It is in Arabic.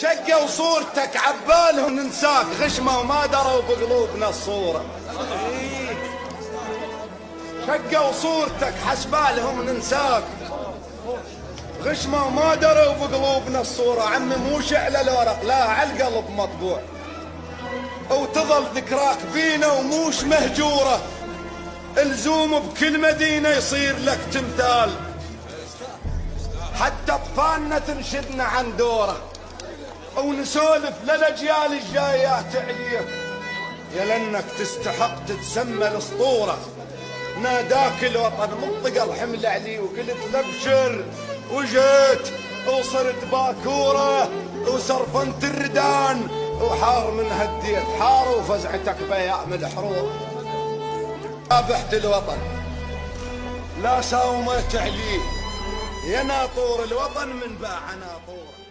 شقوا صورتك عبالهم ننساك، غشمة وما دروا بقلوبنا الصورة. شقوا صورتك حسبالهم ننساك، غشمة وما دروا بقلوبنا الصورة. عمي مو شعل الورق، لا عالقلب مطبوع، وتظل ذكراك بينا وموش مهجورة. الزوم بكل مدينة يصير لك تمثال، حتى اطفالنا تنشدنا عن دوره، ونسولف للاجيال الجايات عليك، يا لانك تستحق تتسمى الاسطوره. ناداك الوطن مطق الحمل علي، وقلت لابشر وجيت وصرت باكوره، وسرفنت الردان وحار من هديت حار، وفزعتك بياء من الحروب. ذابحت الوطن لا ساومت عليه، يا ناطور الوطن من باع ناطور.